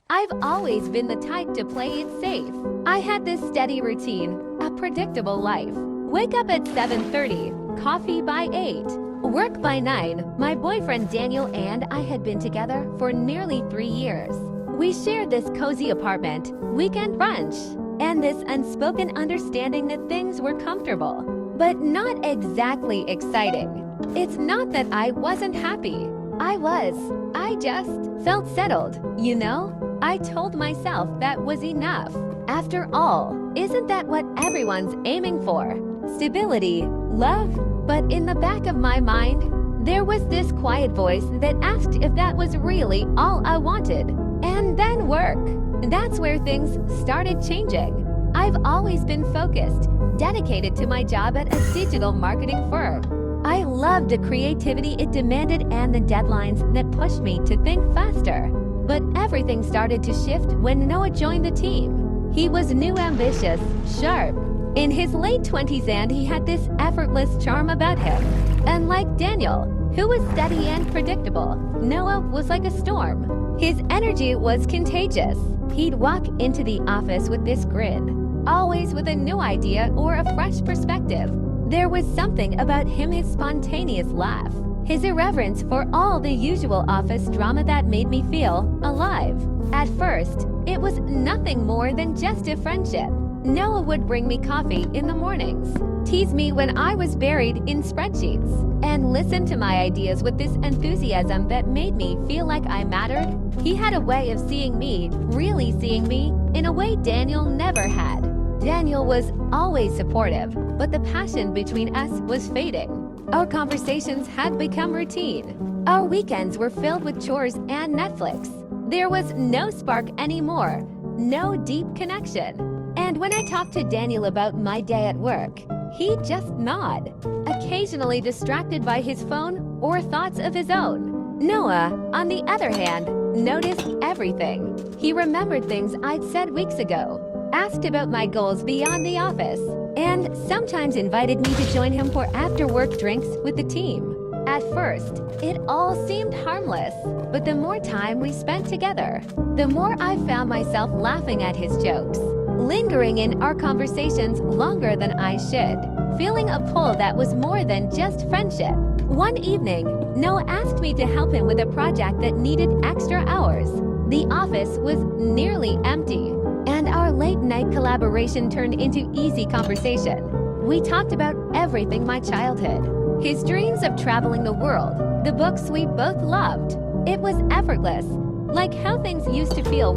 I've always been the type to play it safe. I had this steady routine, a predictable life. Wake up at 7:30, coffee by 8, work by 9. My boyfriend Daniel and I had been together for nearly 3 years. We shared this cozy apartment, weekend brunch, and this unspoken understanding that things were comfortable, but not exactly exciting. It's not that I wasn't happy. I just felt settled, you know? I told myself that was enough. After all, isn't that what everyone's aiming for? Stability, love? But in the back of my mind, there was this quiet voice that asked if that was really all I wanted. And then work. That's where things started changing. I've always been focused, dedicated to my job at a digital marketing firm. I loved the creativity it demanded and the deadlines that pushed me to think faster. But everything started to shift when Noah joined the team. He was new, ambitious, sharp, in his late 20s, and he had this effortless charm about him. Unlike Daniel, who was steady and predictable, Noah was like a storm. His energy was contagious. He'd walk into the office with this grin, always with a new idea or a fresh perspective. There was something about him, his spontaneous laugh, his irreverence for all the usual office drama that made me feel alive. At first, it was nothing more than just a friendship. Noah would bring me coffee in the mornings, tease me when I was buried in spreadsheets, and listen to my ideas with this enthusiasm that made me feel like I mattered. He had a way of seeing me, really seeing me, in a way Daniel never had. Daniel was always supportive, but the passion between us was fading. Our conversations had become routine. Our weekends were filled with chores and Netflix. There was no spark anymore, no deep connection. And when I talked to Daniel about my day at work, he'd just nod, occasionally distracted by his phone or thoughts of his own. Noah, on the other hand, noticed everything. He remembered things I'd said weeks ago, asked about my goals beyond the office, and sometimes invited me to join him for after-work drinks with the team. At first, it all seemed harmless, but the more time we spent together, the more I found myself laughing at his jokes, lingering in our conversations longer than I should, feeling a pull that was more than just friendship. One evening, Noah asked me to help him with a project that needed extra hours. The office was nearly empty, and our late-night collaboration turned into easy conversation. We talked about everything: my childhood, his dreams of traveling the world, the books we both loved. It was effortless, like how things used to feel